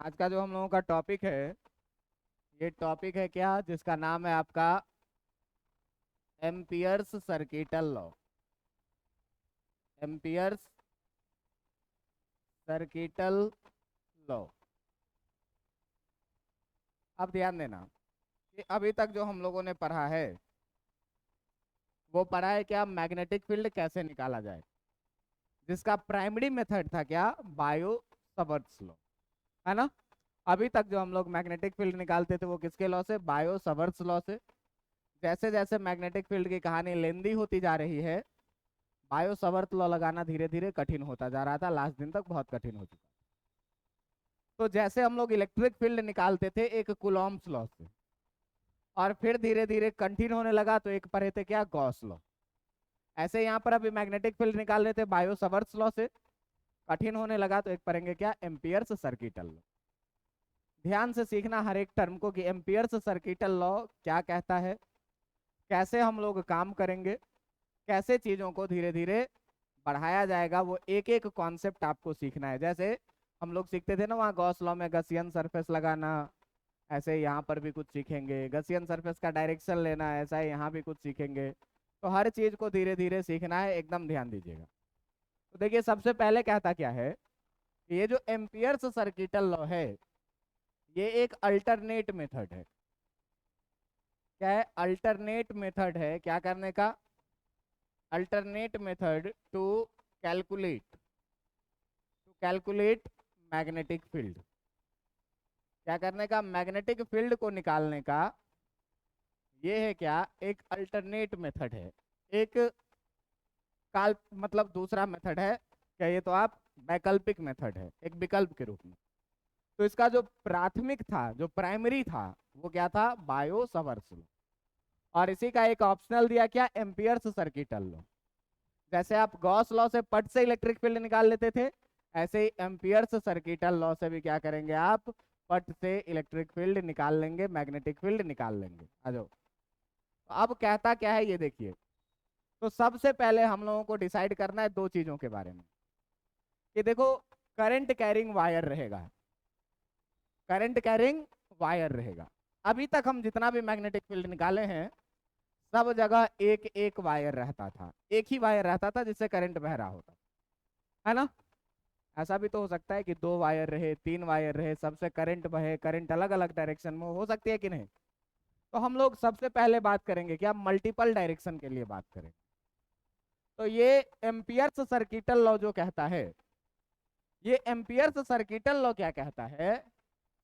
आज का जो हम लोगों का टॉपिक है, ये टॉपिक है क्या, जिसका नाम है आपका amperes circuital law. Ampere's circuital law. अब ध्यान देना कि अभी तक जो हम लोगों ने पढ़ा है वो पढ़ा है क्या, मैग्नेटिक फील्ड कैसे निकाला जाए, जिसका प्राइमरी मेथड था क्या, बायो सवर्ट्स लॉ, है ना। अभी तक जो हम लोग मैग्नेटिक फील्ड निकालते थे वो किसके लॉ से, बायो सवर्ट्स लॉ से। जैसे जैसे मैग्नेटिक फील्ड की कहानी लेंदी होती जा रही है, बायो सवर्त लॉ लगाना धीरे धीरे कठिन होता जा रहा था, लास्ट दिन तक बहुत कठिन हो चुका। तो जैसे हम लोग इलेक्ट्रिक फील्ड निकालते थे एक कुलॉम्स लॉ से, और फिर धीरे धीरे कठिन होने लगा तो एक पढ़े थे क्या, गॉस लॉ। ऐसे यहाँ पर अभी मैग्नेटिक फील्ड निकाल रहे थे बायो सवर्ट्स लॉ से, कठिन होने लगा तो एक पढ़ेंगे क्या, एम्पियर्स सर्किटल लॉ। ध्यान से सीखना हर एक टर्म को कि एम्पियर्स सर्किटल लॉ क्या कहता है, कैसे हम लोग काम करेंगे, कैसे चीजों को धीरे धीरे बढ़ाया जाएगा, वो एक एक कॉन्सेप्ट आपको सीखना है। जैसे हम लोग सीखते थे ना वहाँ गॉस लॉ में गसियन सरफेस लगाना, ऐसे यहाँ पर भी कुछ सीखेंगे, गसियन सरफेस का डायरेक्शन लेना, ऐसा ही यहाँ भी कुछ सीखेंगे। तो हर चीज को धीरे धीरे सीखना है, एकदम ध्यान दीजिएगा। तो देखिए सबसे पहले कहता क्या है कि ये जो एम्पियर्स सर्किटल लॉ है, ये एक अल्टरनेट मेथड है। क्या है, अल्टरनेट मेथड है क्या करने का, alternate method to calculate, magnetic field. क्या करने का, मैग्नेटिक फील्ड को निकालने का ये है क्या, एक अल्टरनेट मेथड है, एक काल मतलब दूसरा मेथड है। क्या ये तो आप वैकल्पिक मेथड है, एक विकल्प के रूप में। तो इसका जो प्राथमिक था, जो प्राइमरी था, वो क्या था, बायो सवर्स लॉ। और इसी का एक ऑप्शनल दिया क्या, एम्पियर्स सर्किटल लॉ। जैसे आप गॉस लॉ से पट से इलेक्ट्रिक फील्ड निकाल लेते थे, ऐसे ही एम्पियर्स सर्किटल लॉ से भी क्या करेंगे आप, पट से इलेक्ट्रिक फील्ड निकाल लेंगे, मैग्नेटिक फील्ड निकाल लेंगे। आ जाओ। तो अब कहता क्या है ये देखिए। तो सबसे पहले हम लोगों को डिसाइड करना है दो चीजों के बारे में, कि देखो करंट कैरिंग वायर रहेगा, करंट कैरिंग वायर रहेगा। अभी तक हम जितना भी मैग्नेटिक फील्ड निकाले हैं, सब जगह एक एक वायर रहता था, एक ही वायर रहता था जिससे करंट बह रहा होता, है ना। ऐसा भी तो हो सकता है कि दो वायर रहे, तीन वायर रहे, सबसे करंट बहे, करंट अलग अलग डायरेक्शन में हो सकती है कि नहीं। तो हम लोग सबसे पहले बात करेंगे क्या, मल्टीपल डायरेक्शन के लिए बात करें। तो ये एम्पियर्स सर्किटल लॉ जो कहता है, ये एम्पियर्स सर्किटल लॉ क्या कहता है,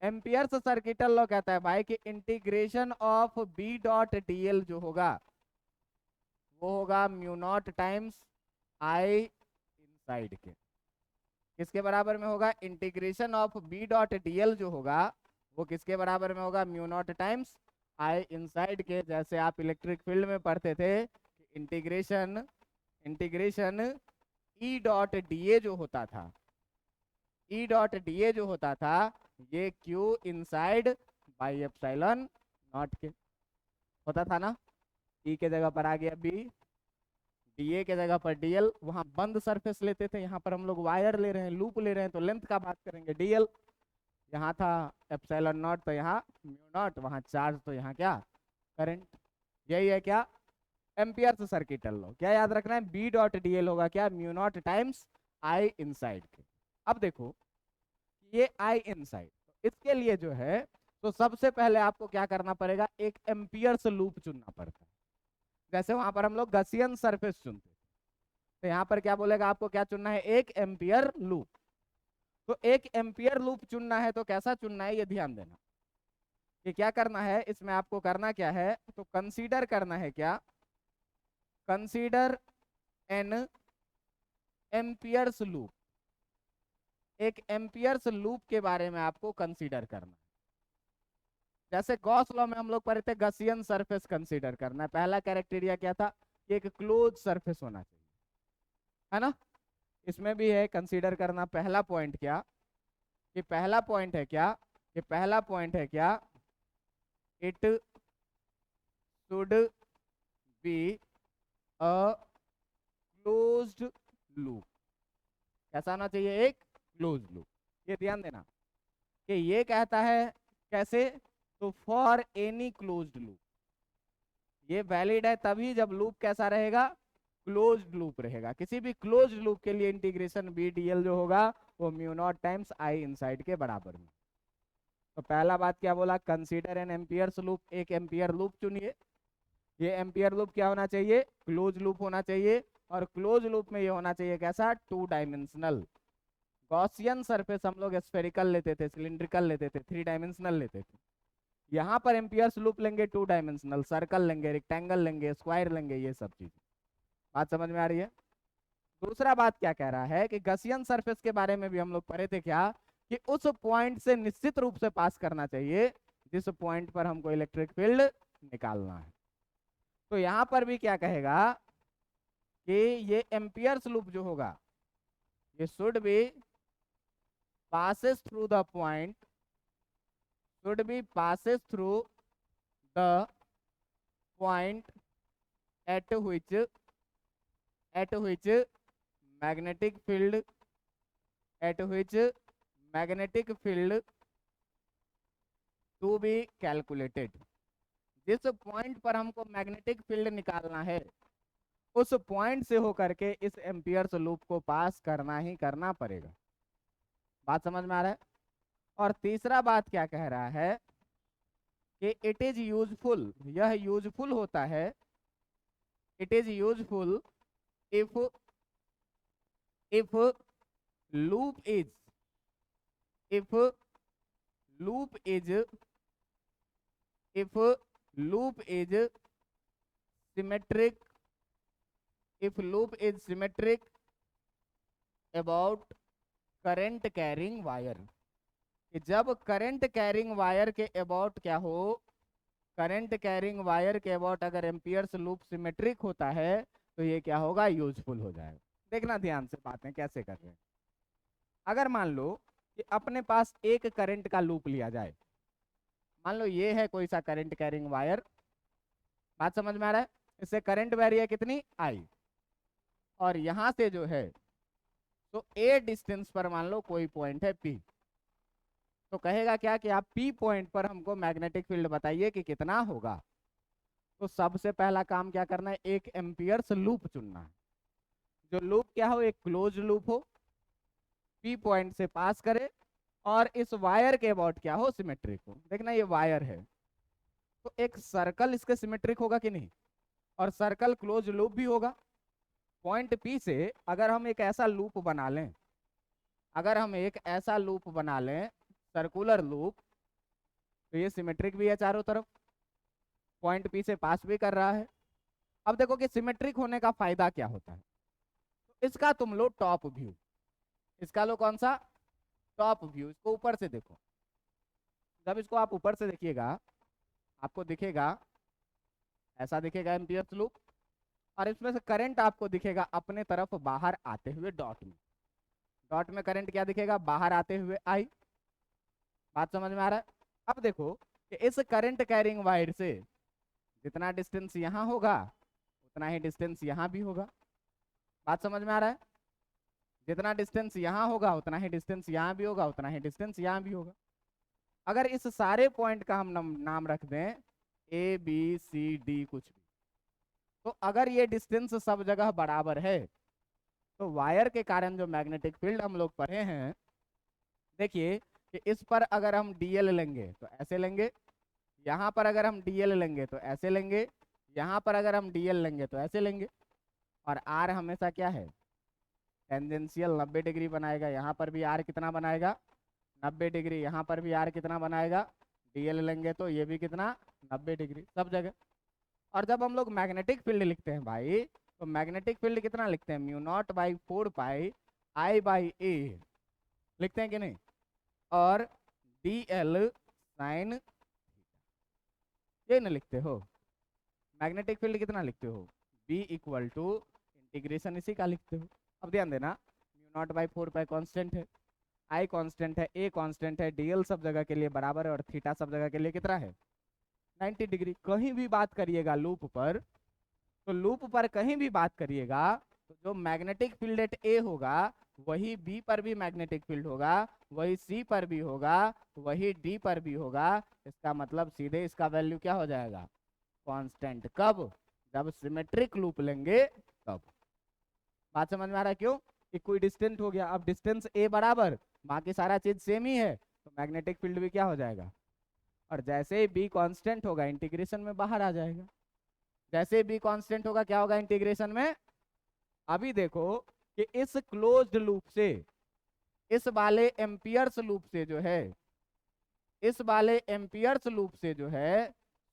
एम्पियर्स सर्किटल लॉ कहता है भाई कि integration of B dot DL जो होगा, वो होगा mu not times I inside के। किसके बराबर में होगा, integration of B dot DL जो होगा वो किसके बराबर में होगा, mu not times I inside के। जैसे आप इलेक्ट्रिक फील्ड में पढ़ते थे, integration integration E dot da जो होता था, ई डॉट डीए जो होता था, ये Q inside by epsilon not के होता था ना। ई के जगह पर आ गया बी, डीए के जगह पर डीएल। वहां बंद सरफेस लेते थे, यहाँ पर हम लोग वायर ले रहे हैं, लूप ले रहे हैं, तो लेंथ का बात करेंगे डीएल। यहाँ था एप्सिलॉन नॉट, तो यहाँ म्यू नॉट, वहाँ चार्ज, तो यहाँ क्या, करंट। यही है क्या, एम्पियर्स सर्किटल लॉ। क्या याद रखना है, बी डॉट डीएल होगा क्या, mu not times I inside के। अब देखो ये आई इनसाइड, तो इसके लिए जो है, तो सबसे पहले आपको क्या करना पड़ेगा, एक एम्पियर्स लूप चुनना पड़ता है। जैसे वहां पर हम लोग गसियन सरफेस चुनते, तो यहाँ पर क्या बोलेगा, आपको क्या चुनना है, एक एम्पियर लूप। तो एक एम्पियर लूप चुनना है तो कैसा चुनना है, ये ध्यान देना कि क्या करना है इसमें, आपको करना क्या है, तो कंसीडर करना है क्या, कंसीडर एन एम्पियर्स लूप। एक एम्पियर्स लूप के बारे में आपको कंसीडर करना है। जैसे गॉस लॉ में हम लोग पढ़े थे, गसियन सरफेस कंसीडर करना है। पहला कैरेक्टेरिया क्या था, कि एक क्लोज सरफेस होना चाहिए, है ना। इसमें भी है कंसीडर करना, पहला पॉइंट क्या, कि पहला पॉइंट है क्या, कि पहला पॉइंट है क्या, it should be a closed loop. कैसा होना चाहिए, एक क्लोज लूप। ये ध्यान देना। कि ये कहता है कैसे, तो फॉर एनी क्लोज्ड लूप, ये वैलिड है तभी जब लूप कैसा रहेगा, क्लोज्ड लूप रहेगा। किसी भी क्लोज्ड लूप के लिए इंटीग्रेशन बी डीएल जो होगा वो mu not times I inside के बराबर में। तो पहला बात क्या बोला, कंसीडर एन एम्पियर्स लूप, एक एम्पियर लूप चुनिए। ये एम्पियर लूप क्या होना चाहिए, क्लोज लूप होना चाहिए, और क्लोज लूप में ये होना चाहिए कैसा, 2 डायमेंशनल। गॉसियन सरफेस हम लोग स्फेरिकल लेते थे, सिलिंड्रिकल लेते थे, 3 डायमेंशनल लेते थे। यहाँ पर एम्पियर्स लूप लेंगे 2 डायमेंशनल, सर्कल लेंगे, रेक्टेंगल लेंगे, स्क्वायर लेंगे, ये सब चीज। बात समझ में आ रही है। दूसरा बात क्या कह रहा है कि गसियन सरफेस के बारे में भी हम लोग पढ़े थे क्या, कि उस पॉइंट से निश्चित रूप से पास करना चाहिए जिस पॉइंट पर हमको इलेक्ट्रिक फील्ड निकालना है। तो यहां पर भी क्या कहेगा कि ये एम्पियर्स लूप जो होगा ये should be passes through the point, should be passes through the point at which magnetic field to be calculated। जिस पॉइंट पर हमको मैग्नेटिक फील्ड निकालना है उस पॉइंट से होकर के इस एम्पियर्स लूप को पास करना ही करना पड़ेगा। बात समझ में आ रहा है। और तीसरा बात क्या कह रहा है कि इट इज यूजफुल, यह यूजफुल होता है, it is useful if if loop is if loop is if loop is symmetric if loop is symmetric about current carrying wire, कि जब करंट कैरिंग वायर के अबाउट क्या हो, करंट कैरिंग वायर के about अगर amperes loop symmetric होता है तो ये क्या होगा, यूजफुल हो जाएगा। देखना ध्यान से बातें कैसे कर रहे हैं। अगर मान लो कि अपने पास एक करंट का लूप लिया जाए, मान लो ये है कोई सा करंट कैरिंग वायर, बात समझ में आ रहा है। इससे करंट बह रही है कितनी, आई, और यहां से जो है तो ए डिस्टेंस पर मान लो कोई पॉइंट है पी, तो कहेगा क्या कि आप पी पॉइंट पर हमको मैग्नेटिक फील्ड बताइए कि कितना होगा। तो सबसे पहला काम क्या करना है, एक एम्पियर्स लूप चुनना है, जो लूप क्या हो, एक क्लोज लूप हो, पी पॉइंट से पास करे और इस वायर के अबाउट क्या हो, सिमेट्रिक हो। देखना ये वायर है तो एक सर्कल इसके सिमेट्रिक होगा कि नहीं, और सर्कल क्लोज लूप भी होगा। पॉइंट पी से अगर हम एक ऐसा लूप बना लें, अगर हम एक ऐसा लूप बना लें सर्कुलर लूप, तो ये सिमेट्रिक भी है चारों तरफ, पॉइंट पी से पास भी कर रहा है। अब देखो कि सिमेट्रिक होने का फायदा क्या होता है, तो इसका तुम लो टॉप व्यू, इसका लो कौन सा, टॉप व्यू। इसको ऊपर से देखो, जब इसको आप ऊपर से देखिएगा आपको दिखेगा ऐसा दिखेगा एम्पियर्स लूप, और इसमें से करंट आपको दिखेगा अपने तरफ बाहर आते हुए डॉट में, डॉट में करंट क्या दिखेगा, बाहर आते हुए आई। बात समझ में आ रहा है। अब देखो कि इस करंट कैरिंग वायर से जितना डिस्टेंस यहाँ होगा उतना ही डिस्टेंस यहाँ भी होगा। बात समझ में आ रहा है। जितना डिस्टेंस यहाँ होगा उतना ही डिस्टेंस यहाँ भी होगा, उतना ही डिस्टेंस यहाँ भी होगा। अगर इस सारे पॉइंट का हम नाम रख दें ए बी सी डी कुछ भी, तो अगर ये डिस्टेंस सब जगह बराबर है तो वायर के कारण जो मैग्नेटिक फील्ड हम लोग पढ़े हैं, देखिए कि इस पर अगर हम डीएल लेंगे तो ऐसे लेंगे, यहाँ पर अगर हम डीएल लेंगे तो ऐसे लेंगे, यहाँ पर अगर हम डीएल लेंगे तो ऐसे लेंगे, और आर हमेशा क्या है, टेंजेंशियल 90 डिग्री बनाएगा। यहाँ पर भी आर कितना बनाएगा, 90 डिग्री, यहाँ पर भी आर कितना बनाएगा, डीएल लेंगे तो ये भी कितना, 90 डिग्री सब जगह। और जब हम लोग मैग्नेटिक फील्ड लिखते हैं भाई, तो मैग्नेटिक फील्ड कितना लिखते हैं, mu naught by 4 pi I by A लिखते हैं कि नहीं, और डी एल साइन, ये ना लिखते हो। मैग्नेटिक फील्ड कितना लिखते हो, बी इक्वल टू इंटीग्रेशन इसी का लिखते हो। अब ध्यान देना, mu naught by 4 pi constant है, आई कॉन्स्टेंट है, ए कॉन्स्टेंट है, डीएल सब जगह के लिए बराबर है, और थीटा सब जगह के लिए कितना है, 90 डिग्री। कहीं भी बात करिएगा लूप पर, तो लूप पर कहीं भी बात करिएगा तो जो मैग्नेटिक फील्ड एट ए होगा वही बी पर भी मैग्नेटिक फील्ड होगा, वही सी पर भी होगा, वही डी पर भी होगा। इसका मतलब सीधे इसका वैल्यू क्या हो जाएगा, कांस्टेंट। कब, जब सिमेट्रिक लूप लेंगे तब। बात समझ में आ रहा है? क्यों, इक्वी डिस्टेंट हो गया। अब डिस्टेंस ए बराबर, बाकी सारा चीज सेम ही है, तो मैग्नेटिक फील्ड भी क्या हो जाएगा। और जैसे ही बी कांस्टेंट होगा इंटीग्रेशन में बाहर आ जाएगा। जैसे ही बी कांस्टेंट होगा क्या होगा इंटीग्रेशन में। अभी देखो कि इस क्लोज्ड लूप से, इस वाले एम्पियर्स लूप से जो है, इस वाले एम्पियर्स लूप से जो है,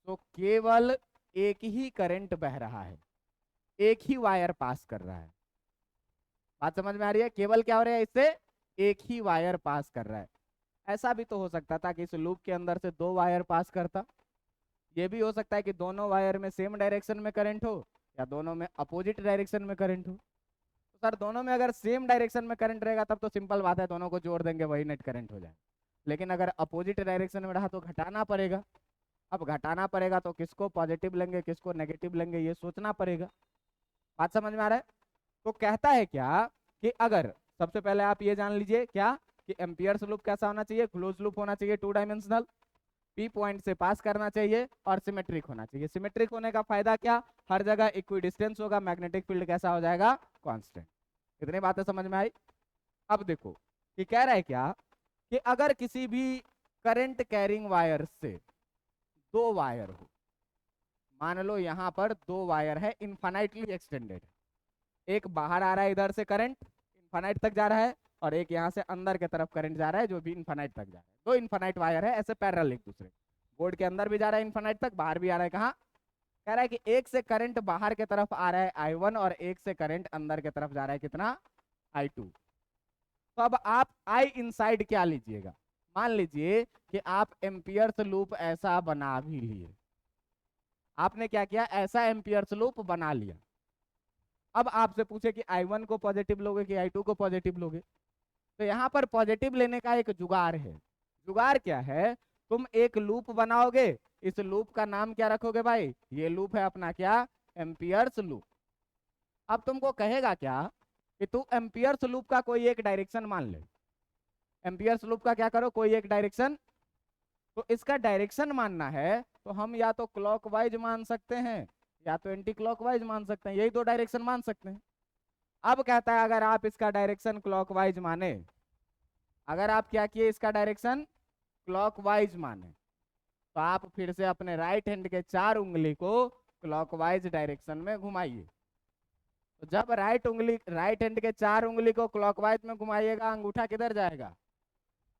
तो केवल एक ही करंट बह रहा है, एक ही वायर पास कर रहा है। बात समझ में आ रही है? केवल क्या हो रहा है, इससे एक ही वायर पास कर रहा है। ऐसा भी तो हो सकता था कि इस लूप के अंदर से दो वायर पास करता। ये भी हो सकता है कि दोनों वायर में सेम डायरेक्शन में करंट हो, या दोनों में अपोजिट डायरेक्शन में करंट हो। तो सर दोनों में अगर सेम डायरेक्शन में करंट रहेगा तब तो सिंपल बात है, दोनों को जोड़ देंगे वही नेट करंट हो जाए। लेकिन अगर अपोजिट डायरेक्शन में रहा तो घटाना पड़ेगा। अब घटाना पड़ेगा तो किसको पॉजिटिव लेंगे किसको नेगेटिव लेंगे ये सोचना पड़ेगा। बात समझ में आ रहा है? तो कहता है क्या कि अगर, सबसे पहले आप ये जान लीजिए क्या, कि एम्पियर्स लूप कैसा होना चाहिए, क्लोज लूप होना चाहिए, टू डायमेंशनल, पी पॉइंट से पास करना चाहिए और सिमेट्रिक होना चाहिए। सिमेट्रिक होने का फायदा क्या, हर जगह इक्वी डिस्टेंस होगा, मैग्नेटिक फील्ड कैसा हो जाएगा, कांस्टेंट। इतनी बातें समझ में आई? अब देखो कि कह रहा है क्या कि अगर किसी भी करंट कैरिंग वायर से दो वायर हो, मान लो यहां पर दो वायर है इनफाइनाइटली एक्सटेंडेड, एक बाहर आ रहा है इधर से करंट इनफाइनाइट तक जा रहा है, और एक यहाँ से अंदर की तरफ करंट जा रहा है जो भी इनफाइनाइट तक जा रहा है। दो इनफाइनाइट वायर है ऐसे पैरेलल एक दूसरे, बोर्ड के अंदर भी जा रहा है इनफाइनाइट तक, बाहर भी आ रहा है। कहाँ, कह रहा है कि एक से करंट बाहर की तरफ आ रहा है I1 और एक से करंट अंदर की तरफ जा रहा है कितना, I2। तो अब आप I इनसाइड क्या लीजिएगा, मान लीजिए कि आप एम्पियर्स लूप ऐसा बना भी लिए। आपने क्या किया, ऐसा एम्पियर्स लूप बना लिया। अब आपसे पूछे कि I1 को पॉजिटिव लोगे कि I2 को पॉजिटिव लोगे, तो यहाँ पर पॉजिटिव लेने का एक जुगाड़ है। जुगाड़ क्या है, तुम एक लूप बनाओगे, इस लूप का नाम क्या रखोगे भाई, ये लूप है अपना क्या, एम्पियर्स लूप। अब तुमको कहेगा क्या कि तू एम्पियर्स लूप का कोई एक डायरेक्शन मान ले। एम्पियर्स लूप का क्या करो, कोई एक डायरेक्शन। तो इसका डायरेक्शन मानना है तो हम या तो क्लॉकवाइज मान सकते हैं या तो एंटी क्लॉकवाइज मान सकते हैं, यही दो डायरेक्शन मान सकते हैं। अब कहता है अगर आप इसका डायरेक्शन क्लॉकवाइज माने, अगर आप क्या किए इसका डायरेक्शन क्लॉकवाइज माने, तो आप फिर से अपने राइट हैंड के चार उंगली को क्लॉकवाइज डायरेक्शन में घुमाइए। तो जब राइट हैंड के चार उंगली को क्लॉकवाइज में घुमाइएगा, अंगूठा किधर जाएगा,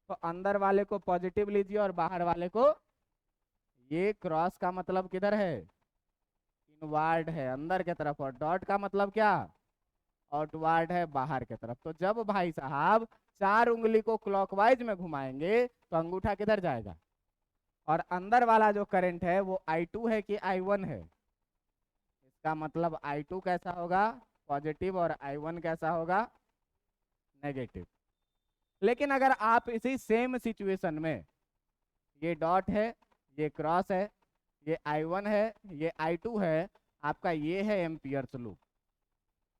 तो अंदर वाले को पॉजिटिव लीजिए और बाहर वाले को, ये क्रॉस का मतलब किधर है, इनवर्ड है अंदर के तरफ, और डॉट का मतलब क्या, आउटवर्ड है बाहर की तरफ। तो जब भाई साहब चार उंगली को क्लॉकवाइज में घुमाएंगे तो अंगूठा किधर जाएगा, और अंदर वाला जो करंट है वो I2 है कि I1 है। इसका मतलब I2 कैसा होगा, पॉजिटिव, और I1 कैसा होगा, नेगेटिव। लेकिन अगर आप इसी सेम सिचुएशन में, ये डॉट है, ये क्रॉस है, ये I1 है, ये I2 है, आपका ये है एम्पियर्स लूप।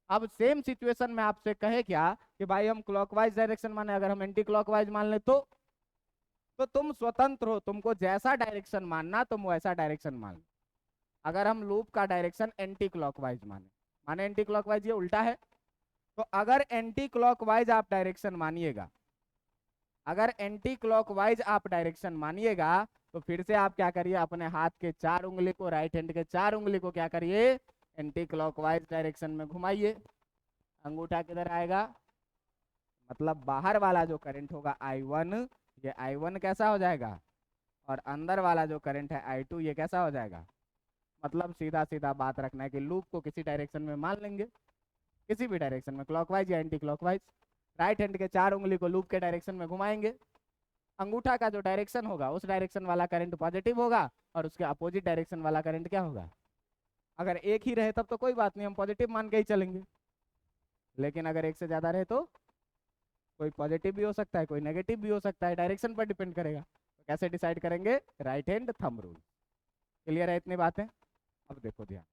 अब सेम सिचुएशन में आपसे कहे क्या कि भाई हम क्लॉकवाइज डायरेक्शन माने, अगर हम एंटी क्लॉकवाइज मान ले तो तुम स्वतंत्र हो, तुमको जैसा डायरेक्शन मानना तुम वैसा डायरेक्शन मान लो। अगर हम लूप का डायरेक्शन एंटी क्लॉकवाइज माने एंटी क्लॉकवाइज ये उल्टा है, तो अगर एंटी क्लॉकवाइज आप डायरेक्शन मानिएगा, अगर एंटी क्लॉकवाइज आप डायरेक्शन मानिएगा, तो फिर से आप क्या करिए, अपने हाथ के चार उंगली को, राइट हैंड के चार उंगली को क्या करिए, एंटी क्लॉकवाइज डायरेक्शन में घुमाइए। अंगूठा किधर आएगा, मतलब बाहर वाला जो करंट होगा I1, ये I1 कैसा हो जाएगा, और अंदर वाला जो करंट है I2 ये कैसा हो जाएगा। मतलब सीधा सीधा बात रखना है कि लूप को किसी डायरेक्शन में मान लेंगे, किसी भी डायरेक्शन में, क्लॉकवाइज या एंटी क्लॉकवाइज। राइट हैंड के चार उंगली को लूप के डायरेक्शन में घुमाएंगे, अंगूठा का जो डायरेक्शन होगा उस डायरेक्शन वाला करंट पॉजिटिव होगा, और उसके अपोजिट डायरेक्शन वाला करंट क्या होगा। अगर एक ही रहे तब तो कोई बात नहीं, हम पॉजिटिव मान के ही चलेंगे, लेकिन अगर एक से ज्यादा रहे तो कोई पॉजिटिव भी हो सकता है कोई नेगेटिव भी हो सकता है, डायरेक्शन पर डिपेंड करेगा। तो कैसे डिसाइड करेंगे, right hand thumb rule. Clear है इतनी बातें? अब देखो ध्यान,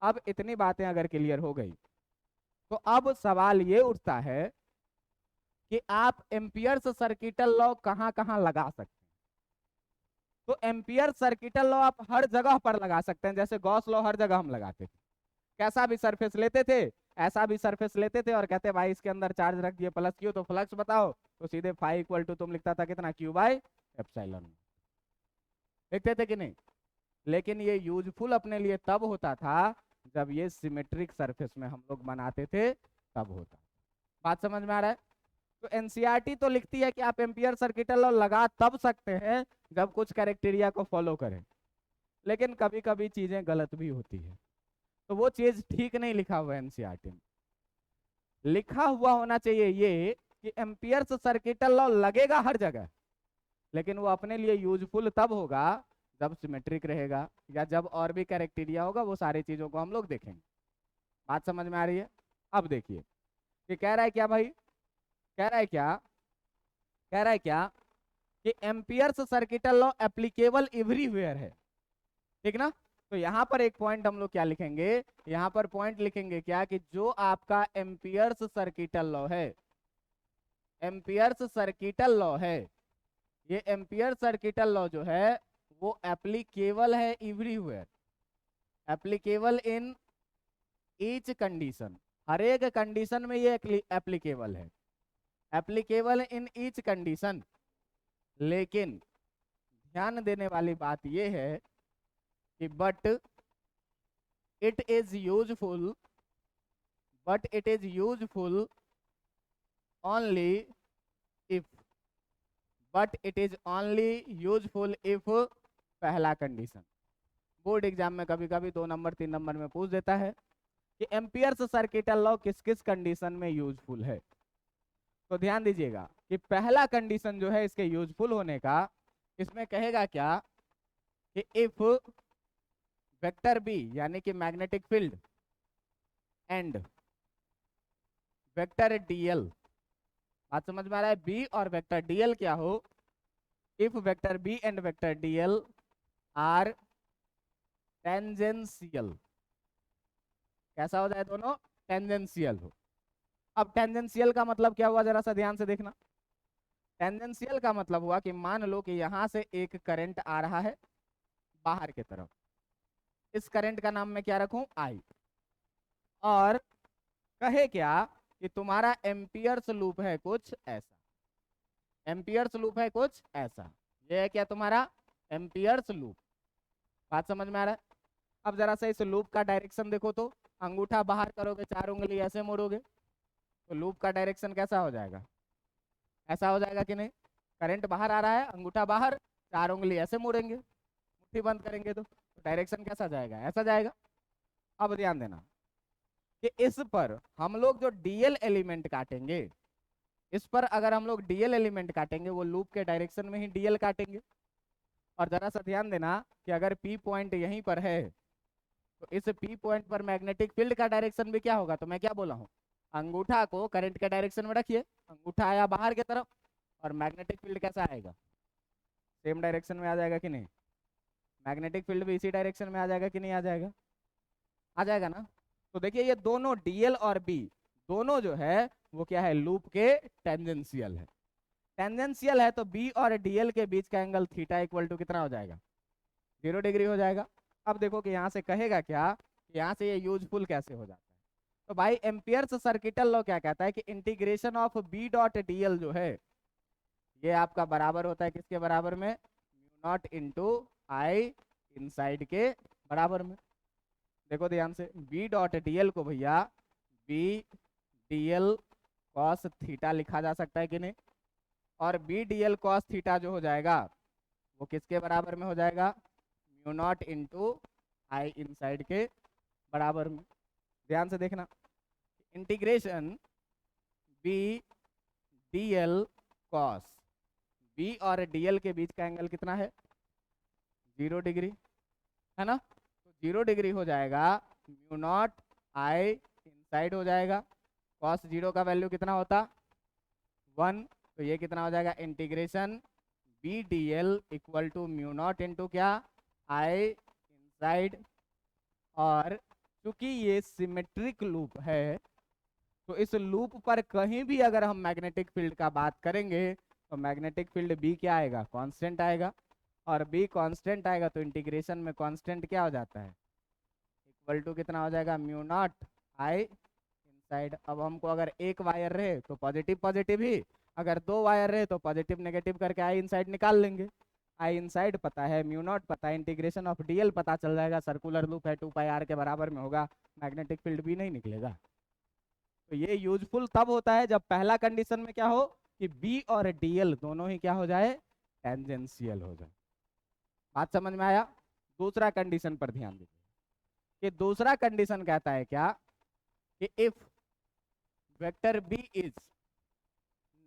अब इतनी बातें अगर क्लियर हो गई तो अब सवाल ये उठता है कि आप एम्पियर्स सर्किटल लॉ कहां कहां लगा सकते हैं। तो एम्पियर सर्किटल लॉ आप हर जगह पर लगा सकते हैं, जैसे गॉस लॉ हर जगह हम लगाते थे। कैसा भी सरफेस लेते थे, ऐसा भी सरफेस लेते थे और कहते भाई इसके अंदर चार्ज रख दिए प्लस क्यू, तो फ्लक्स बताओ, तो सीधे फाई इक्वल टू तुम लिखता था कितना, क्यू बाई एप्सिलॉन, लिखते थे कि नहीं। लेकिन ये यूजफुल अपने लिए तब होता था जब ये सिमेट्रिक सरफेस में हम लोग बनाते थे, तब होता। बात समझ में आ रहा है। तो एनसीईआरटी तो लिखती है कि आप एम्पियर सर्किटल लॉ लगा तब सकते हैं जब कुछ क्राइटेरिया को फॉलो करें, लेकिन कभी कभी चीजें गलत भी होती है, तो वो चीज ठीक नहीं लिखा हुआ है एनसीईआरटी में। लिखा हुआ होना चाहिए ये कि एम्पियर्स सर्किटल लॉ लगेगा हर जगह, लेकिन वो अपने लिए यूजफुल तब होगा जब सिमेट्रिक रहेगा, या जब और भी कैरेक्टेरिया होगा, वो सारी चीजों को हम लोग देखेंगे। बात समझ में आ रही है। अब देखिए कि कह रहा है क्या भाई, कह रहा है क्या, कह रहा है क्या कि amperes circuital law applicable everywhere है, ठीक ना। तो यहां पर एक पॉइंट हम लोग क्या लिखेंगे, यहां पर पॉइंट लिखेंगे क्या कि जो आपका एम्पियर्स सर्किटल लॉ है, एम्पियर्स सर्किटल लॉ है, ये एम्पियर सर्किटल लॉ जो है वो एप्लीकेबल है everywhere, applicable in each condition, हर एक कंडीशन में ये एप्लीकेबल है, एप्लीकेबल इन ईच कंडीशन। लेकिन ध्यान देने वाली बात ये है कि but it is useful, but it is useful only if, but it is only useful if पहला कंडीशन। बोर्ड एग्जाम में कभी कभी 2 नंबर 3 नंबर में पूछ देता है कि एम्पियर्स सर्किटल लॉ किस किस कंडीशन में यूजफुल है। तो ध्यान दीजिएगा कि पहला कंडीशन जो है इसके यूजफुल होने का, इसमें कहेगा क्या कि इफ वेक्टर बी यानी कि magnetic field and vector DL, बात समझ में आ रहा है, बी और वेक्टर डीएल क्या हो, if vector B and vector dl are tangential, कैसा हो जाए दोनों, टेंजेंशियल हो। अब टेंजेंशियल का मतलब क्या हुआ, जरा सा ध्यान से देखना। टेंजेंशियल का मतलब हुआ कि मान लो कि यहां से एक करंट आ रहा है बाहर की तरफ, इस करंट का नाम मैं क्या रखूं, आई, और कहे क्या कि तुम्हारा एम्पियर्स लूप है कुछ ऐसा, एम्पियर्स लूप है कुछ ऐसा, ये है क्या तुम्हारा एम्पियर्स लूप। बात समझ में आ रहा है। अब जरा सा इस लूप का डायरेक्शन देखो, तो अंगूठा बाहर करोगे, 4 उंगली ऐसे मोड़ोगे, तो लूप का डायरेक्शन कैसा हो जाएगा, ऐसा हो जाएगा कि नहीं। करंट बाहर आ रहा है, अंगूठा बाहर, 4 उंगली ऐसे मोड़ेंगे, मुट्ठी बंद करेंगे, तो डायरेक्शन कैसा जाएगा, ऐसा जाएगा। अब ध्यान देना कि इस पर हम लोग जो डीएल एलिमेंट काटेंगे, इस पर अगर हम लोग डीएल एलिमेंट काटेंगे, वो लूप के डायरेक्शन में ही डीएल काटेंगे। और जरा सा ध्यान देना कि अगर पी पॉइंट यहीं पर है, तो इस पी पॉइंट पर मैग्नेटिक फील्ड का डायरेक्शन भी क्या होगा, तो मैं क्या बोला हूँ, अंगूठा को करंट के डायरेक्शन में रखिए, अंगूठा आया बाहर की तरफ, और मैग्नेटिक फील्ड कैसा आएगा, सेम डायरेक्शन में आ जाएगा कि नहीं, मैग्नेटिक फील्ड भी इसी डायरेक्शन में आ जाएगा कि नहीं आ जाएगा, आ जाएगा ना। तो देखिए ये दोनों डीएल और बी दोनों जो है वो क्या है, लूप के टेंजेंशियल है। टेंजेंशियल है तो बी और डीएल के बीच का एंगल थीटा इक्वल टू कितना हो जाएगा, 0 डिग्री हो जाएगा। अब देखो कि यहाँ से कहेगा क्या, यहाँ से ये यूजफुल कैसे हो जाता है। तो भाई एम्पियर्स सर्किटल लॉ क्या कहता है कि integration of B dot DL जो है ये आपका बराबर होता है किसके बराबर में, mu nought into I inside के बराबर में। देखो ध्यान से, बी डॉट डीएल को भैया बी डीएल कॉस थीटा लिखा जा सकता है कि नहीं, और बी डीएल कॉस थीटा जो हो जाएगा वो किसके बराबर में हो जाएगा, mu nought into I inside के बराबर में। ध्यान से देखना, integration B DL cos, B और डीएल के बीच का एंगल कितना है, 0 डिग्री है ना, तो 0 डिग्री हो जाएगा, म्यू नॉट आई इनसाइड हो जाएगा, कॉस 0 का वैल्यू कितना होता 1, तो ये कितना हो जाएगा, integration B D L equal to mu nought into क्या, आई इनसाइड। और चूंकि ये सिमेट्रिक लूप है तो इस लूप पर कहीं भी अगर हम मैग्नेटिक फील्ड का बात करेंगे तो मैग्नेटिक फील्ड बी क्या आएगा, कांस्टेंट आएगा। और बी कांस्टेंट आएगा तो इंटीग्रेशन में कांस्टेंट क्या हो जाता है, इक्वल टू कितना हो जाएगा, म्यू नॉट आई इनसाइड। अब हमको अगर एक वायर रहे तो पॉजिटिव पॉजिटिव ही, अगर दो वायर रहे तो पॉजिटिव नेगेटिव करके आई इनसाइड निकाल लेंगे। आई इनसाइड पता है, म्यू नॉट पता है, इंटीग्रेशन ऑफ डीएल पता चल जाएगा, सर्कुलर लूप है 2πr के बराबर में होगा, मैग्नेटिक फील्ड भी नहीं निकलेगा। तो ये यूजफुल तब होता है जब पहला कंडीशन में क्या हो कि बी और डीएल दोनों ही क्या हो जाए, टेंजेंशियल हो जाए। बात समझ में आया। दूसरा कंडीशन पर ध्यान दीजिए कि दूसरा कंडीशन कहता है क्या कि if vector B is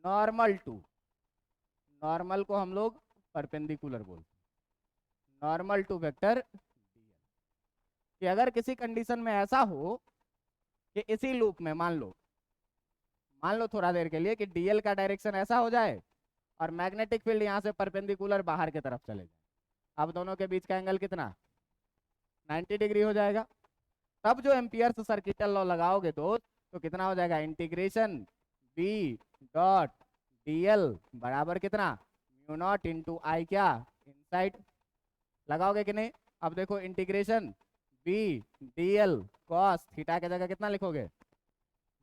normal to, normal को हम लोग परपेंडिकुलर बोलते हैं, नॉर्मल टू वेक्टर कि अगर किसी कंडीशन में ऐसा हो कि इसी लूप में मान लो थोड़ा देर के लिए कि डीएल का डायरेक्शन ऐसा हो जाए और मैग्नेटिक फील्ड यहाँ से परपेंडिकुलर बाहर की तरफ चले जाए, अब दोनों के बीच का एंगल कितना, 90 डिग्री हो जाएगा। तब जो एम्पियर्स सर्किटल लॉ लगाओगे दोस्त तो कितना हो जाएगा, इंटीग्रेशन बी डॉट डीएल बराबर कितना, म्यू नॉट इंटू आई क्या इनसाइड। लगाओगे कि नहीं। अब देखो integration B DL cos theta की जगह कितना लिखोगे,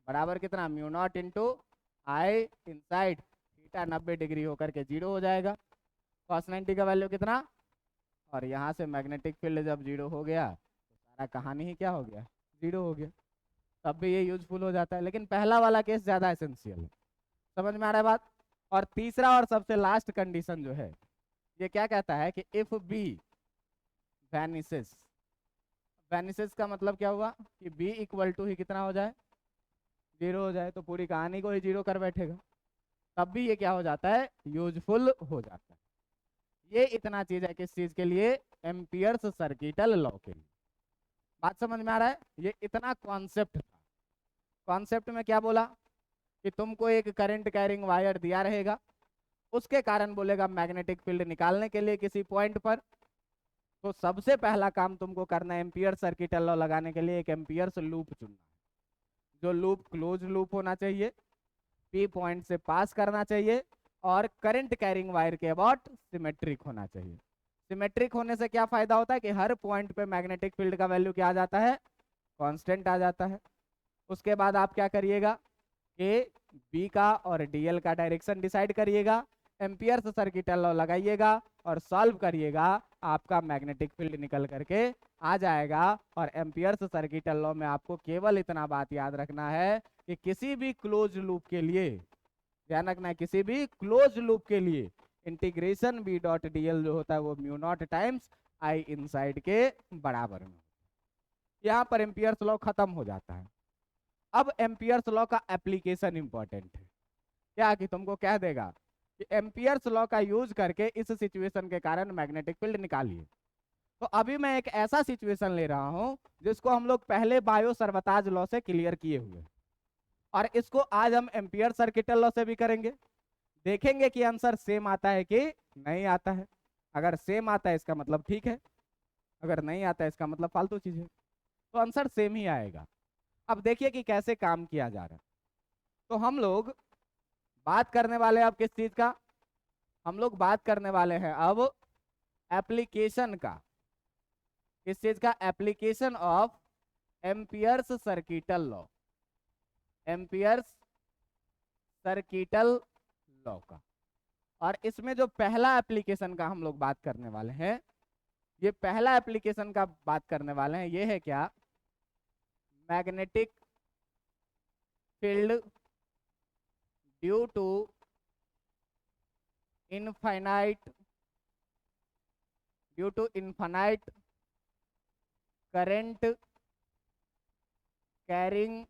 बराबर कितना, mu nought into I inside. Theta 90 degree होकर के 0 हो जाएगा, कॉस 90 का वैल्यू कितना, और यहाँ से मैग्नेटिक फील्ड जब 0 हो गया तो सारा कहानी ही क्या हो गया, 0 हो गया। तब भी ये यूजफुल हो जाता है, लेकिन पहला वाला केस ज़्यादा एसेंशियल है। समझ में आ रहा है बात। और तीसरा और सबसे लास्ट कंडीशन जो है ये क्या कहता है कि इफ बी वैनिसेस, वैनिसेस का मतलब क्या हुआ कि बी इक्वल टू ही कितना हो जाए, 0 हो जाए, तो पूरी कहानी को ही 0 कर बैठेगा। तब भी ये क्या हो जाता है, यूजफुल हो जाता है। ये इतना चीज है किस चीज के लिए, एम्पियर्स सर्किटल लॉ के लिए। बात समझ में आ रहा है। ये इतना कॉन्सेप्ट था। कॉन्सेप्ट में क्या बोला कि तुमको एक करंट कैरिंग वायर दिया रहेगा, उसके कारण बोलेगा मैग्नेटिक फील्ड निकालने के लिए किसी पॉइंट पर, तो सबसे पहला काम तुमको करना है एम्पियर सर्किटल लॉ लगाने के लिए एक एम्पियर्स लूप चुनना है। जो लूप क्लोज लूप होना चाहिए, पी पॉइंट से पास करना चाहिए, और करंट कैरिंग वायर के अबाउट सिमेट्रिक होना चाहिए। सिमेट्रिक होने से क्या फायदा होता है कि हर पॉइंट पे मैग्नेटिक फील्ड का वैल्यू क्या आ जाता है, कांस्टेंट आ जाता है। उसके बाद आप क्या करिएगा कि बी का और डीएल का डायरेक्शन डिसाइड करिएगा, एम्पियर्स सर्किटल लॉ लगाइएगा और सॉल्व करिएगा, आपका मैग्नेटिक फील्ड निकल करके आ जाएगा। और एम्पियर्स सर्किटल लॉ में आपको केवल इतना बात याद रखना है कि किसी भी क्लोज लूप के लिए, ध्यान रखना है, किसी भी क्लोज लूप के लिए इंटीग्रेशन बी डॉट डीएल जो होता है वो mu not times I inside के बराबर में। यहाँ पर एम्पियर्स लॉ खत्म हो जाता है। अब एम्पियर्स लॉ का एप्लीकेशन इंपॉर्टेंट है। क्या कि तुमको कह देगा कि एम्पियर्स लॉ का यूज करके इस सिचुएशन के कारण मैग्नेटिक फील्ड निकालिए। तो अभी मैं एक ऐसा सिचुएशन ले रहा हूं जिसको हम लोग पहले बायो सर्वताज लॉ से क्लियर किए हुए, और इसको आज हम एम्पियर सर्किटल लॉ से भी करेंगे। देखेंगे कि आंसर सेम आता है कि नहीं आता है। अगर सेम आता है इसका मतलब ठीक है, अगर नहीं आता है इसका मतलब फालतू चीज है। तो आंसर सेम ही आएगा। अब देखिए कि कैसे काम किया जा रहा है। तो हम लोग बात करने वाले हैं अब किस चीज का, हम लोग बात करने वाले हैं अब एप्लीकेशन का। किस चीज का, application of amperes circuital law, Ampere's circuital law का। और इसमें जो पहला एप्लीकेशन का हम लोग बात करने वाले हैं, ये पहला एप्लीकेशन का बात करने वाले हैं, ये है क्या, magnetic field due to infinite current carrying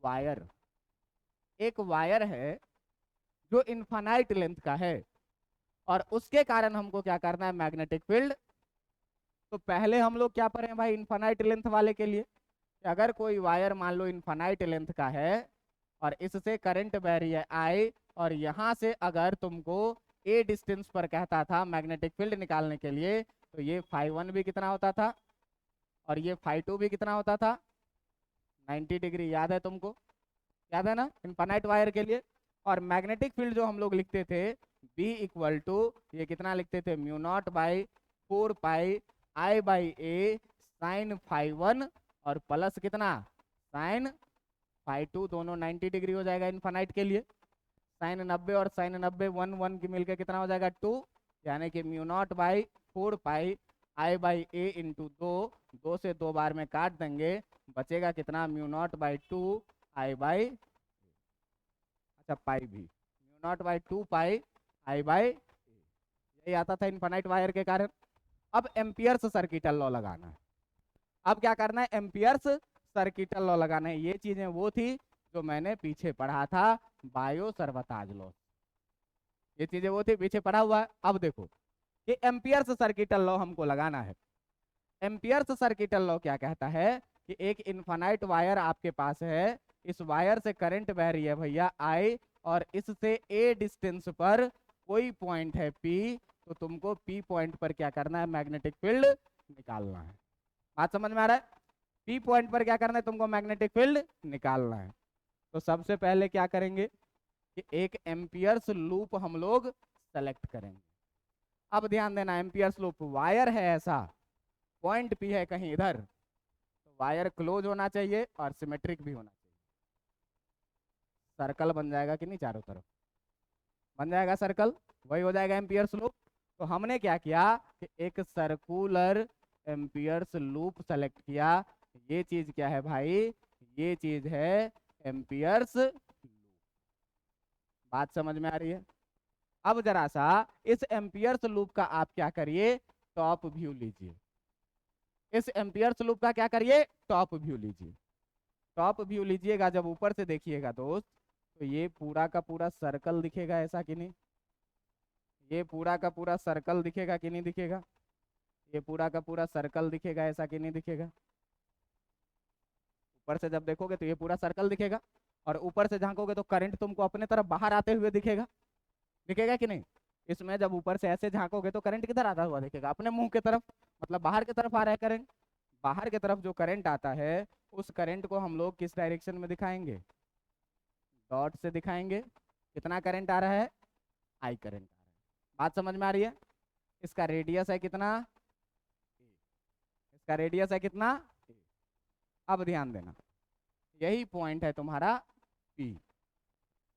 wire. एक वायर है जो इनफाइनाइट लेंथ का है और उसके कारण हमको क्या करना है, मैग्नेटिक फील्ड। तो पहले हम लोग क्या पढ़े भाई इनफाइनाइट लेंथ वाले के लिए, कि अगर कोई वायर मान लो इनफाइनाइट लेंथ का है और इससे करंट बह रही है आई, और यहाँ से अगर तुमको ए डिस्टेंस पर कहता था मैग्नेटिक फील्ड निकालने के लिए, तो ये φ1 भी कितना होता था और ये φ2 भी कितना होता था, 90 डिग्री याद है तुमको, याद है ना इनफाइनाइट वायर के लिए। और मैग्नेटिक फील्ड जो हम लोग लिखते थे B इक्वल टू, ये कितना लिखते थे, mu naught by 4 pi I by A sine φ1 और प्लस कितना साइन φ2, दोनों 90 डिग्री हो जाएगा इनफाइनाइट के लिए। साइन 90 और साइन 90 1 1 की मिलकर कितना हो जाएगा 2, यानी कि mu naught by 4 pi I by A into 2 से 2 बार में काट देंगे, बचेगा कितना mu naught by 2 I by, अच्छा पाई भी, mu naught by 2 pi I by, यही आता था इनफाइनाइट वायर के कारण। अब एम्पियर्स सर्किटल लॉ लगाना है। अब क्या करना है, एम्पियर्स सर्किटल लॉ लगाना है। ये चीजें वो थी जो मैंने पीछे पढ़ा था बायो सर्वताज लॉ, ये चीजें वो थी पीछे पढ़ा हुआ है। अब देखो ये एम्पियर्स सर्किटल लॉ हमको लगाना है। एम्पियर्स सर्किटल लॉ क्या कहता है कि एक इनफाइनाइट वायर आपके पास है, इस वायर से करंट बह रही है भैया I, और इससे a डिस्टेंस पर कोई पॉइंट है P, तो तुमको P पॉइंट पर क्या करना है, मैग्नेटिक फील्ड निकालना है। बात समझ में आ रहा है? P पॉइंट पर क्या करना है तुमको, मैग्नेटिक फील्ड निकालना है। तो सबसे पहले क्या करेंगे कि एक एम्पियर्स लूप हम लोग सेलेक्ट करेंगे। अब ध्यान देना, एम्पियर्स लूप वायर है ऐसा, पॉइंट P है कहीं इधर, तो वायर क्लोज होना चाहिए और सिमेट्रिक भी होना चाहिए। सर्कल बन जाएगा कि नहीं, चारों तरफ बन जाएगा सर्कल, वही हो जाएगा एम्पियर्स लूप। तो हमने क्या किया कि एक सर्कुलर एम्पियर्स लूप सेलेक्ट किया। ये चीज क्या है भाई, ये चीज है एम्पियर्स लूप। बात समझ में आ रही है? अब जरा सा इस एम्पियर्स लूप का आप क्या करिए, टॉप व्यू लीजिए। इस एम्पियर्स लूप का क्या करिए, टॉप व्यू लीजिए। टॉप व्यू लीजिएगा, जब ऊपर से देखिएगा दोस्त, तो ये पूरा का पूरा सर्कल दिखेगा, ऐसा कि नहीं? ये पूरा का पूरा सर्कल दिखेगा कि नहीं दिखेगा? ये पूरा का पूरा सर्कल दिखेगा, ऐसा कि नहीं दिखेगा? ऊपर से जब देखोगे तो ये पूरा सर्कल दिखेगा, और ऊपर से झांकोगे तो करंट तुमको अपने तरफ बाहर आते हुए दिखेगा, दिखेगा कि नहीं? इसमें जब ऊपर से ऐसे झांकोगे तो करंट किधर आता हुआ दिखेगा, अपने मुंह की तरफ, मतलब बाहर की तरफ आ रहा है करंट। बाहर की तरफ जो करंट आता है उस करंट को हम लोग किस डायरेक्शन में दिखाएंगे, डॉट से दिखाएंगे। कितना करंट आ रहा है, I करंट आ रहा है। बात समझ में आ रही है? इसका रेडियस है कितना, इसका रेडियस है कितना। अब ध्यान देना, यही पॉइंट है तुम्हारा P।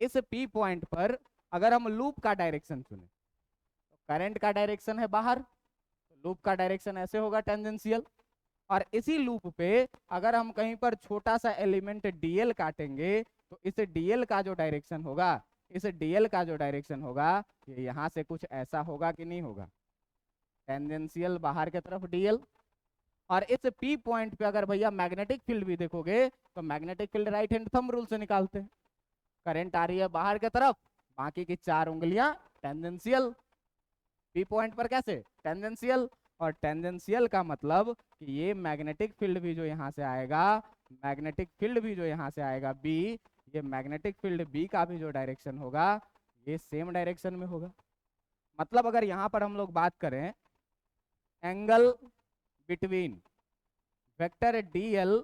इस P पॉइंट पर अगर हम लूप का डायरेक्शन चुने, तो करंट का डायरेक्शन है बाहर, तो लूप का डायरेक्शन ऐसे होगा टेंजेंशियल। और इसी लूप पे अगर हम कहीं पर छोटा सा एलिमेंट dl काटेंगे, तो इस dl का जो डायरेक्शन होगा, इस dl का जो डायरेक्शन होगा, ये यहाँ से कुछ ऐसा होगा कि नहीं होगा, टेंजेंशियल बाहर की तरफ dl। और इस P पॉइंट पे अगर भैया मैग्नेटिक फील्ड भी देखोगे, तो magnetic field right hand thumb rule से निकालते हैं। करंट आ रही है बाहर की तरफ, बाकी की 4 उंगलियां टेंजेंशियल। P पॉइंट पर कैसे, टेंजेंशियल। और टेंजेंशियल का मतलब कि ये मैग्नेटिक फील्ड भी जो यहाँ से आएगा, मैग्नेटिक फील्ड भी जो यहाँ से आएगा B, ये मैग्नेटिक फील्ड B का भी जो डायरेक्शन होगा, ये सेम डायरेक्शन में होगा। मतलब अगर यहाँ पर हम लोग बात करें angle between vector DL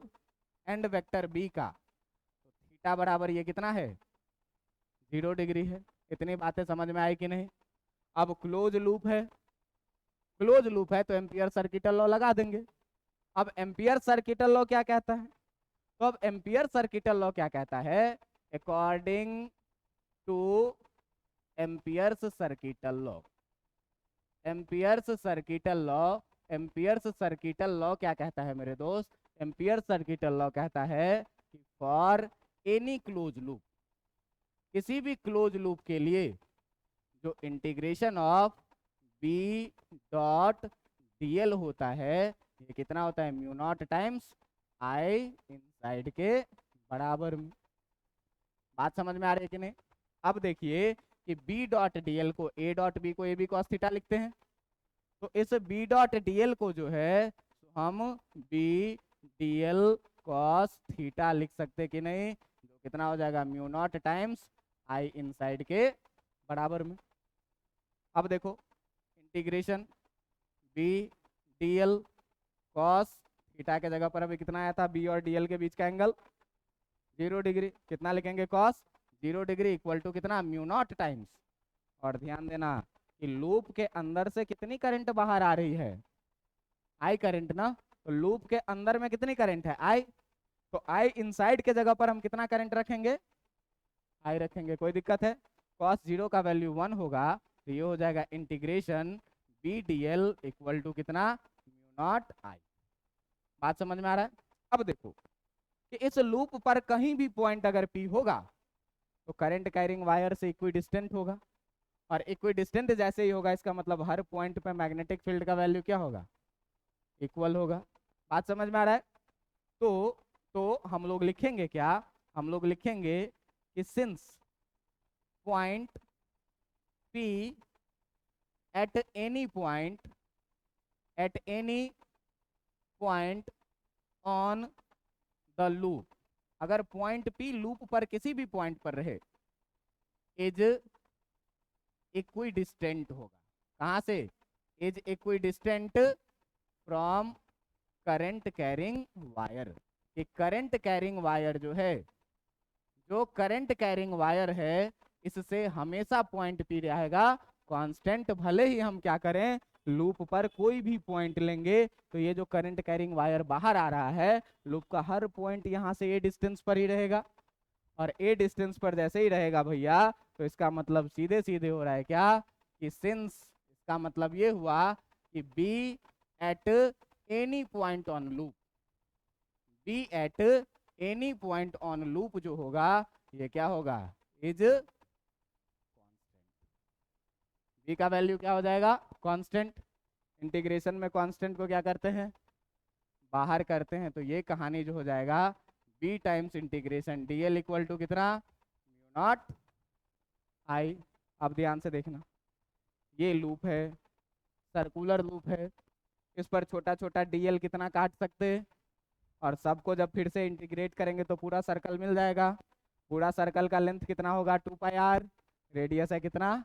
and vector B का, तो थीटा बराबर ये कितना है, 0 डिग्री है। इतनी बातें समझ में आई कि नहीं? अब क्लोज लूप है, क्लोज लूप है तो एम्पियर सर्किटल लॉ लगा देंगे। अब एम्पियर सर्किटल लॉ क्या कहता है, तो अब एम्पियर सर्किटल लॉ क्या कहता है, according to Ampere's circuital law, Ampere's circuital law, Ampere's circuital law क्या कहता है मेरे दोस्त, एम्पियर सर्किटल लॉ कहता है कि फॉर एनी क्लोज लूप, किसी भी क्लोज लूप के लिए जो integration of B dot dl होता है, ये कितना होता है, mu not times I inside के बराबर में। बात समझ में आ रही है कि नहीं? अब देखिए कि B डॉट dl को A डॉट B को AB cos थीटा लिखते हैं, तो इस B डॉट dl को जो है हम B dl cos थीटा लिख सकते कि नहीं, जो कितना हो जाएगा mu not times I inside के बराबर में। अब देखो integration B dl cos theta के जगह पर अभी कितना आया था, B और dl के बीच का एंगल 0 डिग्री, कितना लिखेंगे कॉस 0 डिग्री इक्वल टू कितना म्यू नॉट टाइम्स। और ध्यान देना कि लूप के अंदर से कितनी करंट बाहर आ रही है, आई करंट ना। तो लूप के अंदर में कितनी करंट है, आई। तो आई इनसाइड के जगह पर हम कितना करंट रखेंगे, आई रखेंगे, कोई दिक्कत है। कॉस 0 का वैल्यू 1 होगा, तो ये हो जाएगा integration B D L equal to कितना म्यू नॉट आई। बात समझ में आ रहा है। अब देखो कि इस लूप पर कहीं भी पॉइंट अगर पी होगा तो करंट कैरिंग वायर से इक्विडिस्टेंट होगा, और इक्विडिस्टेंट जैसे ही होगा इसका मतलब हर पॉइंट पे मैग्नेटिक फील्ड का वैल्यू क्या होगा, इक्वल होगा। बात समझ में आ रहा है। तो हम लोग लिखेंगे क्या, हम लोग लिखेंगे कि since point P at any point on the loop, अगर पॉइंट P लूप पर किसी भी पॉइंट पर रहे, इज इक्विडिस्टेंट होगा, कहां से, is equidistant from current carrying wire. कि करंट कैरिंग वायर जो है, जो करंट कैरिंग वायर है, इससे हमेशा पॉइंट P रहेगा कांस्टेंट। भले ही हम क्या करें, लूप पर कोई भी पॉइंट लेंगे तो ये जो करंट कैरिंग वायर बाहर आ रहा है, लूप का हर पॉइंट यहाँ से ए डिस्टेंस पर ही रहेगा। और ए डिस्टेंस पर जैसे ही रहेगा भैया, तो इसका मतलब सीधे सीधे हो रहा है क्या, कि सिंस, इसका मतलब ये हुआ कि B at any point on loop, B at any point on loop जो होगा, ये क्या होगा, इज बी का वैल्यू क्या हो जाएगा, कांस्टेंट। इंटीग्रेशन में कांस्टेंट को क्या करते हैं, बाहर करते हैं। तो ये कहानी जो हो जाएगा B times integration DL equal to कितना म्यू नॉट आई। अब ध्यान से देखना, ये लूप है, सर्कुलर लूप है, इस पर छोटा छोटा डीएल कितना काट सकते हैं, और सबको जब फिर से इंटीग्रेट करेंगे तो पूरा सर्कल मिल जाएगा। पूरा सर्कल का लेंथ कितना होगा 2πr, रेडियस है कितना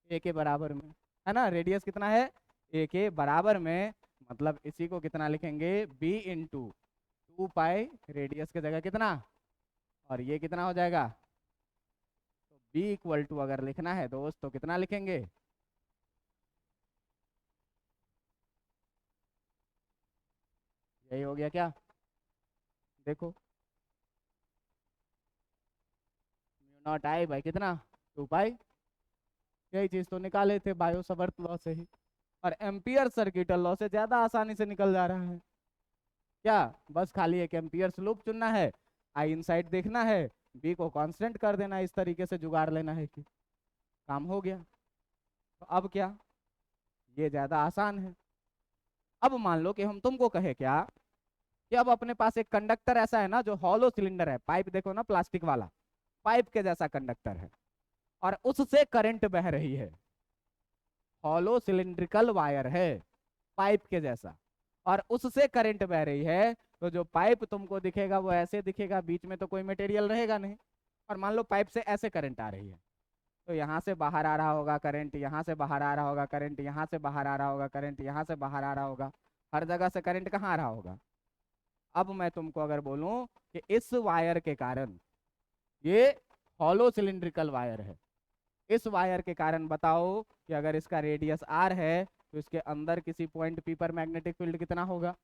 ए के बराबर में, है ना, रेडियस कितना है ए के बराबर में। मतलब इसी को कितना लिखेंगे b इंटू 2π, रेडियस की जगह कितना, और ये कितना हो जाएगा, तो b इक्वल टू अगर लिखना है दोस्त तो कितना लिखेंगे, यही हो गया क्या, देखो म्यू नॉट आई बाई कितना 2π। यही चीज तो निकाले थे बायो सवर्त लॉ से ही, और एम्पियर सर्किटल लॉ से ज्यादा आसानी से निकल जा रहा है। क्या बस खाली एक एम्पियर्स लूप चुनना है, आई इनसाइड देखना है, बी को कांस्टेंट कर देना है, इस तरीके से जुगाड़ लेना है कि काम हो गया। तो अब क्या, ये ज्यादा आसान है। अब मान लो कि हम तुमको कहे क्या, कि अब अपने पास एक कंडक्टर ऐसा है ना जो हॉलो सिलेंडर है, पाइप देखो ना प्लास्टिक वाला, पाइप के जैसा कंडक्टर है, और उससे करंट बह रही है, हॉलो सिलिंड्रिकल वायर है पाइप के जैसा, और उससे करंट बह रही है। तो जो पाइप तुमको दिखेगा वो ऐसे दिखेगा, बीच में तो कोई मटेरियल रहेगा नहीं। और मान लो पाइप से ऐसे करंट आ रही है, तो यहाँ से बाहर आ रहा होगा करंट, यहाँ से बाहर आ रहा होगा करंट, यहाँ से बाहर आ रहा होगा करंट, यहाँ से बाहर आ रहा होगा, हर जगह से करंट कहाँ आ रहा होगा। अब मैं तुमको अगर बोलूं कि इस वायर के कारण, ये हॉलो सिलिंड्रिकल वायर है, इस वायर के कारण बताओ कि अगर इसका रेडियस r है तो इसके अंदर किसी पॉइंट P पर मैग्नेटिक फील्ड कितना होगा,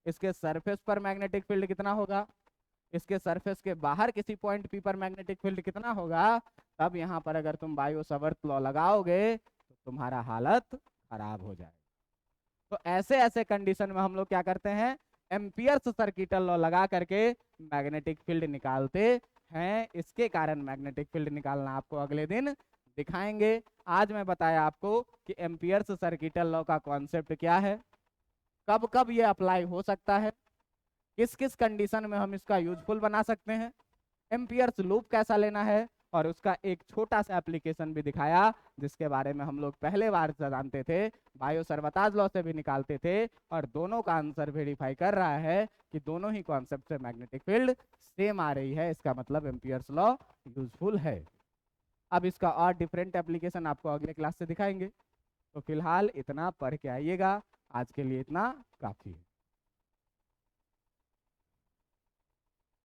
इसके सरफेस पर मैग्नेटिक फील्ड कितना होगा, इसके सरफेस के बाहर किसी पॉइंट P पर मैग्नेटिक फील्ड कितना होगा। तब यहाँ पर अगर तुम बायो सवर्त लॉ लगाओगे तो तुम्हारा हालत खराब हो जाएगा। तो ऐसे ऐसे कंडीशन में हम लोग क्या करते हैं, एम्पियर्स सर्किटल लॉ लगा करके मैग्नेटिक फील्ड निकालते हैं। इसके कारण मैग्नेटिक फील्ड निकालना आपको अगले दिन दिखाएंगे। आज मैं बताया आपको कि एम्पियर्स सर्किटल लॉ का कॉन्सेप्ट क्या है, कब कब ये अप्लाई हो सकता है, किस किस कंडीशन में हम इसका यूजफुल बना सकते हैं, एम्पियर्स लूप कैसा लेना है, और उसका एक छोटा सा एप्लीकेशन भी दिखाया जिसके बारे में हम लोग पहले बार जानते थे, बायो सर्वताज लॉ से भी निकालते थे, और दोनों का आंसर वेरीफाई कर रहा है कि दोनों ही कॉन्सेप्ट से मैग्नेटिक फील्ड सेम आ रही है। इसका मतलब एम्पियर्स लॉ यूजफुल है। अब इसका और डिफरेंट एप्लीकेशन आपको अगले क्लास से दिखाएंगे। तो फिलहाल इतना पढ़ के आइएगा, आज के लिए इतना काफी है।